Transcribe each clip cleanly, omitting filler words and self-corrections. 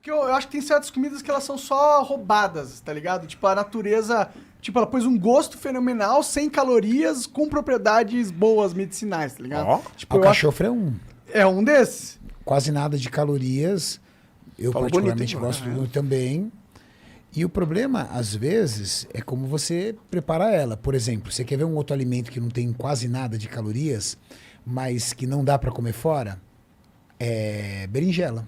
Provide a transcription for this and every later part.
Porque eu acho que tem certas comidas que elas são só roubadas, tá ligado? Tipo, a natureza... Tipo, ela pôs um gosto fenomenal, sem calorias, com propriedades boas medicinais, tá ligado? Ó, Tipo, eu acho... Alcachofra é um. É um desses. Quase nada de calorias. Eu Falou particularmente bonito, hein, gosto mano? muito também. E o problema, às vezes, é como você prepara ela. Por exemplo, você quer ver um outro alimento que não tem quase nada de calorias, mas que não dá para comer fora? É berinjela.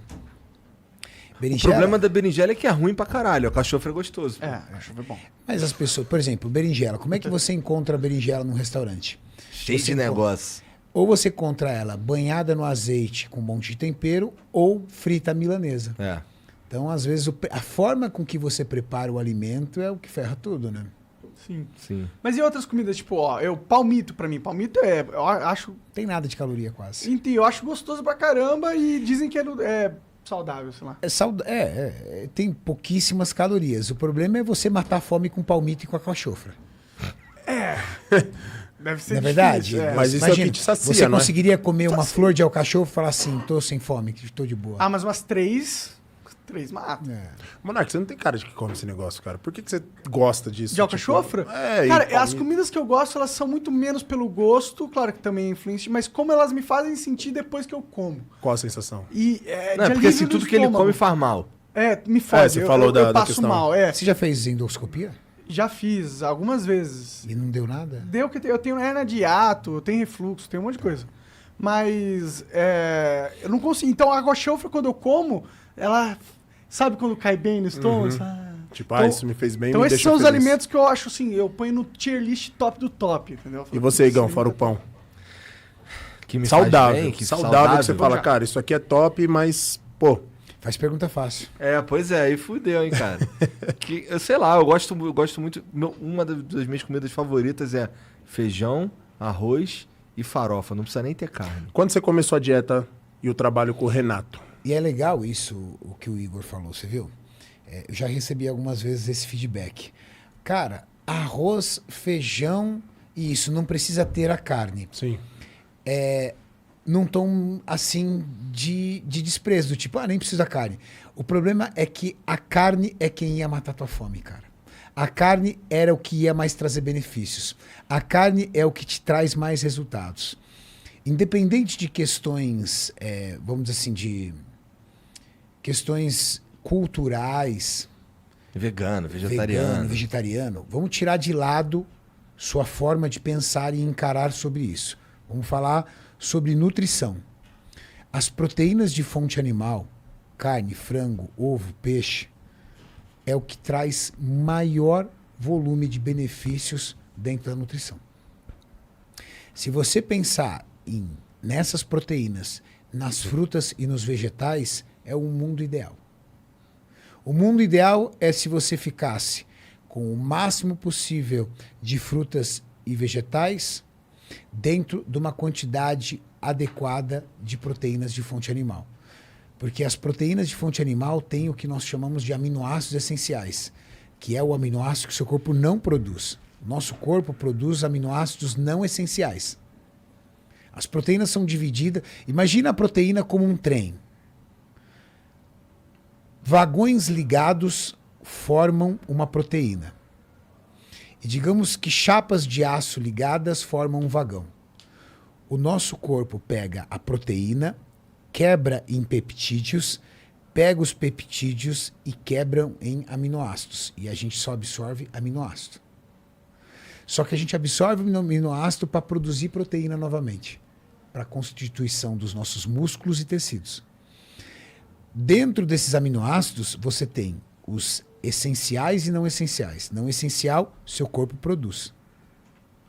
O problema da berinjela é que é ruim pra caralho. O cachofre é gostoso. É, acho que foi bom. Mas as pessoas, por exemplo, berinjela. Como é que você encontra a berinjela num restaurante? Cheio Você de negócio. Ou você encontra ela banhada no azeite com um monte de tempero, ou frita à milanesa. É. Então, às vezes, a forma com que você prepara o alimento é o que ferra tudo, né? Sim. Sim. Mas e outras comidas, tipo, ó, palmito pra mim. Palmito eu acho... Tem nada de caloria quase. Eu acho gostoso pra caramba e dizem que é saudável, sei lá. Tem pouquíssimas calorias. O problema é você matar a fome com palmito e com a cachofra. Deve ser Não é verdade? difícil, é. Mas isso é o que te sacia, você não é? conseguiria comer uma flor de alcachofra e falar assim, tô sem fome, tô de boa. Ah, mas umas três mata. É. Monark, você não tem cara de que come esse negócio, cara. Por que você gosta disso? De alcachofra? Tipo, e Cara, palmito? as comidas que eu gosto, elas são muito menos pelo gosto, claro que também é influência, mas como elas me fazem sentir depois que eu como. Qual a sensação? E, Não, é de porque alívio assim, no tudo que ele estômago. come faz mal. Me fode. você falou eu da passo questão. mal, Você já fez endoscopia? Já fiz algumas vezes. E não deu nada? Deu que eu tenho hernia de hiato, eu tenho refluxo, tenho um monte de coisa. Mas eu não consigo. Então a alcachofra, quando eu como, ela... Sabe quando cai bem no estômago? Tipo, Então- isso me fez bem, Então me esses deixa são os feliz. alimentos que eu acho assim, eu ponho no tier list top do top, entendeu? E você, Igão, fora o pão? Que me faz Saudável. bem, que saudável que você fala, Já. cara, isso aqui é top, mas, pô, Faz pergunta fácil. Pois é, aí fudeu, hein, cara. Eu sei lá, eu gosto muito. Uma das minhas comidas favoritas é feijão, arroz e farofa. Não precisa nem ter carne. quando você começou a dieta e o trabalho com o Renato? E é legal isso, o que o Igor falou, você viu? Eu já recebi algumas vezes esse feedback. Cara, arroz, feijão e isso, não precisa ter a carne. Sim. Num tom, assim, de desprezo, do tipo, nem precisa da carne. O problema é que a carne é quem ia matar tua fome, cara. A carne era o que ia mais trazer benefícios. A carne é o que te traz mais resultados. Independente de questões, vamos dizer assim, de questões culturais, Vegano, vegano, vegetariano, vamos tirar de lado sua forma de pensar e encarar sobre isso. Vamos falar sobre nutrição. As proteínas de fonte animal, carne, frango, ovo, peixe, é o que traz maior volume de benefícios dentro da nutrição. Se você pensar nessas proteínas, nas frutas e nos vegetais, é um mundo ideal. O mundo ideal é se você ficasse com o máximo possível de frutas e vegetais dentro de uma quantidade adequada de proteínas de fonte animal. Porque as proteínas de fonte animal têm o que nós chamamos de aminoácidos essenciais, que é o aminoácido que o seu corpo não produz. O nosso corpo produz aminoácidos não essenciais. As proteínas são divididas... Imagina a proteína como um trem. Vagões ligados formam uma proteína. E digamos que chapas de aço ligadas formam um vagão. O nosso corpo pega a proteína, quebra em peptídeos, pega os peptídeos e quebram em aminoácidos. E a gente só absorve aminoácido. Só que a gente absorve o aminoácido para produzir proteína novamente, para a constituição dos nossos músculos e tecidos. Dentro desses aminoácidos, você tem os essenciais e não essenciais. Não essencial, seu corpo produz.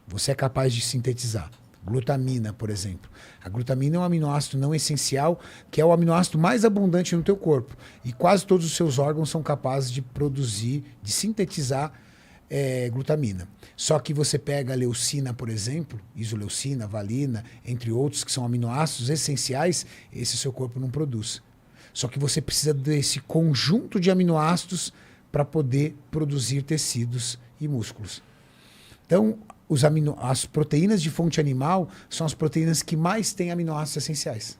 Você é capaz de sintetizar. Glutamina, por exemplo. A glutamina é um aminoácido não essencial, que é o aminoácido mais abundante no teu corpo. E quase todos os seus órgãos são capazes de produzir, de sintetizar glutamina. Só que você pega a leucina, por exemplo, isoleucina, valina, entre outros, que são aminoácidos essenciais, esse seu corpo não produz. Só que você precisa desse conjunto de aminoácidos para poder produzir tecidos e músculos. Então, as proteínas de fonte animal são as proteínas que mais têm aminoácidos essenciais.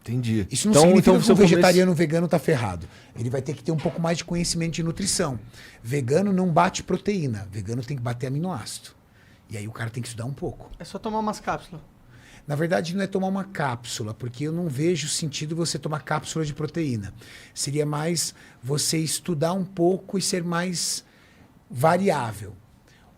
Entendi. Isso não significa que se o eu comesse- vegetariano ou vegano tá ferrado. Ele vai ter que ter um pouco mais de conhecimento de nutrição. Vegano não bate proteína. Vegano tem que bater aminoácido. E aí o cara tem que estudar um pouco. É só tomar umas cápsulas. Na verdade, não é tomar uma cápsula, porque eu não vejo sentido você tomar cápsula de proteína. Seria mais você estudar um pouco e ser mais variável.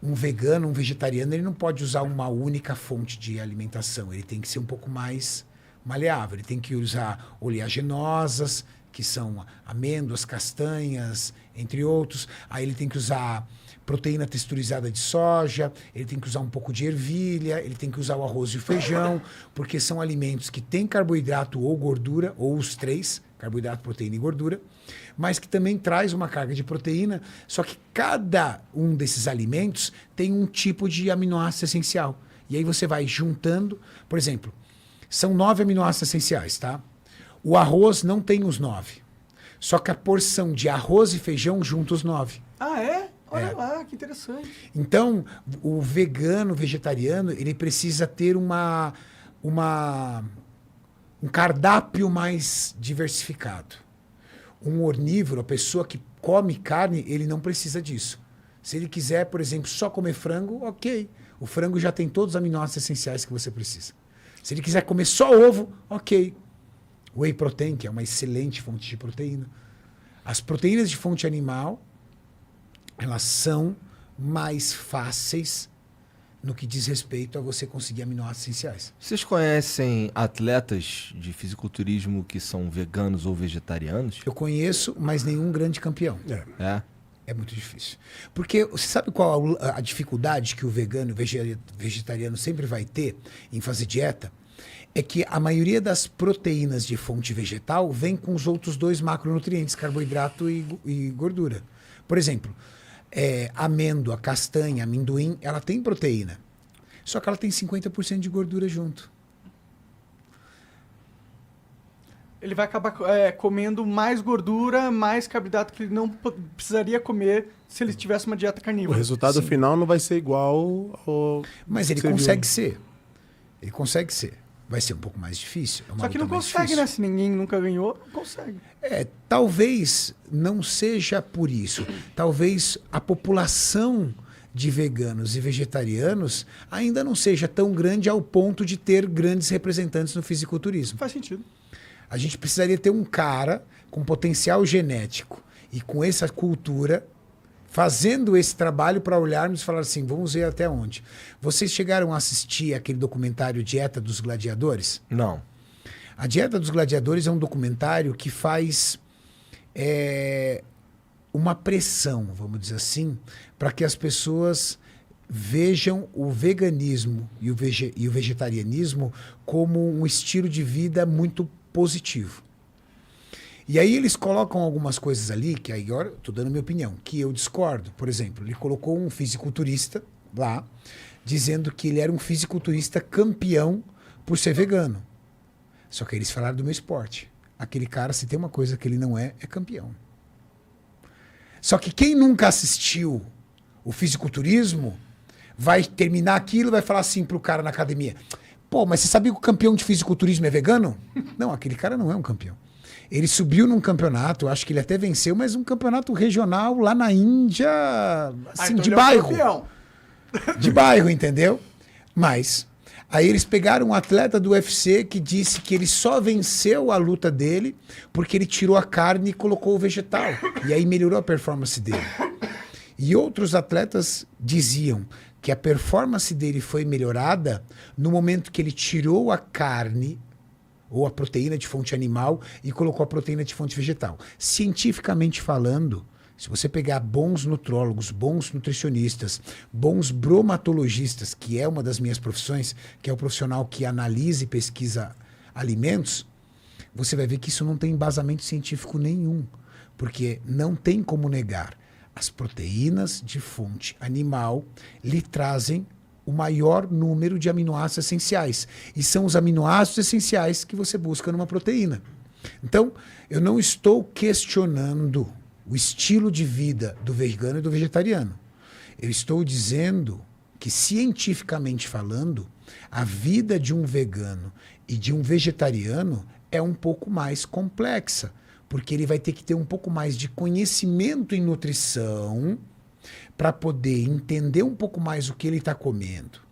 Um vegano, um vegetariano, ele não pode usar uma única fonte de alimentação. Ele tem que ser um pouco mais maleável. Ele tem que usar oleaginosas, que são amêndoas, castanhas, entre outros. Aí ele tem que usar proteína texturizada de soja, ele tem que usar um pouco de ervilha, ele tem que usar o arroz e o feijão, porque são alimentos que têm carboidrato ou gordura, ou os três, carboidrato, proteína e gordura, mas que também traz uma carga de proteína, só que cada um desses alimentos tem um tipo de aminoácido essencial. E aí você vai juntando, por exemplo, são 9 aminoácidos essenciais, tá? O arroz não tem os 9, só que a porção de arroz e feijão junta os 9. Ah, é? Olha lá, que interessante. Então, o vegano, o vegetariano, ele precisa ter um cardápio mais diversificado. Um onívoro, a pessoa que come carne, ele não precisa disso. Se ele quiser, por exemplo, só comer frango, ok. O frango já tem todos os aminoácidos essenciais que você precisa. Se ele quiser comer só ovo, ok. Whey protein, que é uma excelente fonte de proteína. As proteínas de fonte animal, elas são mais fáceis no que diz respeito a você conseguir aminoácidos essenciais. Vocês conhecem atletas de fisiculturismo que são veganos ou vegetarianos? Eu conheço, mas nenhum grande campeão. É. É muito difícil. Porque você sabe qual a dificuldade que o vegano e vegetariano sempre vai ter em fazer dieta? É que a maioria das proteínas de fonte vegetal vem com os outros 2 macronutrientes, carboidrato e gordura. Por exemplo, amêndoa, castanha, amendoim, ela tem proteína. Só que ela tem 50% de gordura junto. Ele vai acabar comendo mais gordura, mais carboidrato que ele não precisaria comer se ele tivesse uma dieta O carnívora. resultado final não vai ser igual ao... Mas ele que você consegue viu. ser. Ele consegue ser. Vai ser um pouco mais difícil. É uma Só que não luta mais consegue, difícil. né? Se ninguém nunca ganhou, não consegue. Talvez não seja por isso. Talvez a população de veganos e vegetarianos ainda não seja tão grande ao ponto de ter grandes representantes no fisiculturismo. Faz sentido. A gente precisaria ter um cara com potencial genético e com essa cultura fazendo esse trabalho para olharmos e falar assim, vamos ver até onde. Vocês chegaram a assistir aquele documentário Dieta dos Gladiadores? Não. A Dieta dos Gladiadores é um documentário que faz uma pressão, vamos dizer assim, para que as pessoas vejam o veganismo e o vegetarianismo como um estilo de vida muito positivo. E aí eles colocam algumas coisas ali, que aí agora estou dando minha opinião, que eu discordo. Por exemplo, ele colocou um fisiculturista lá, dizendo que ele era um fisiculturista campeão por ser vegano. Só que eles falaram do meu esporte. Aquele cara, se tem uma coisa que ele não é campeão. Só que quem nunca assistiu o fisiculturismo vai terminar aquilo e vai falar assim pro cara na academia, pô, mas você sabia que o campeão de fisiculturismo é vegano? Não, aquele cara não é um campeão. Ele subiu num campeonato, acho que ele até venceu, mas um campeonato regional lá na Índia, assim, então de ele é um bairro. campeão. De bairro, entendeu? Mas aí eles pegaram um atleta do UFC que disse que ele só venceu a luta dele porque ele tirou a carne e colocou o vegetal. E aí melhorou a performance dele. E outros atletas diziam que a performance dele foi melhorada no momento que ele tirou a carne ou a proteína de fonte animal e colocou a proteína de fonte vegetal. Cientificamente falando, se você pegar bons nutrólogos, bons nutricionistas, bons bromatologistas, que é uma das minhas profissões, que é o profissional que analisa e pesquisa alimentos, você vai ver que isso não tem embasamento científico nenhum, porque não tem como negar. As proteínas de fonte animal lhe trazem o maior número de aminoácidos essenciais. E são os aminoácidos essenciais que você busca numa proteína. Então, eu não estou questionando o estilo de vida do vegano e do vegetariano. Eu estou dizendo que, cientificamente falando, a vida de um vegano e de um vegetariano é um pouco mais complexa, porque ele vai ter que ter um pouco mais de conhecimento em nutrição para poder entender um pouco mais o que ele está comendo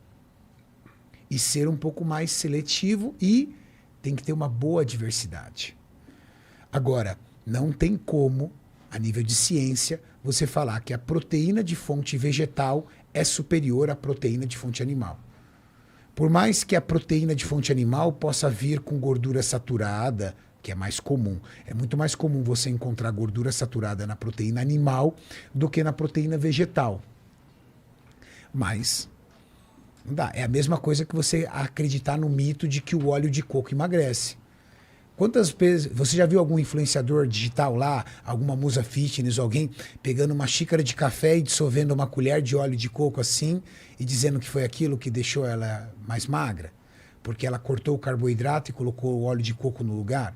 e ser um pouco mais seletivo, e tem que ter uma boa diversidade. Agora, não tem como, a nível de ciência, você falar que a proteína de fonte vegetal é superior à proteína de fonte animal. Por mais que a proteína de fonte animal possa vir com gordura saturada, que é mais comum. É muito mais comum você encontrar gordura saturada na proteína animal do que na proteína vegetal. Mas não dá. É a mesma coisa que você acreditar no mito de que o óleo de coco emagrece. Quantas vezes você já viu algum influenciador digital lá, alguma musa fitness, alguém pegando uma xícara de café e dissolvendo uma colher de óleo de coco assim e dizendo que foi aquilo que deixou ela mais magra? Porque ela cortou o carboidrato e colocou o óleo de coco no lugar?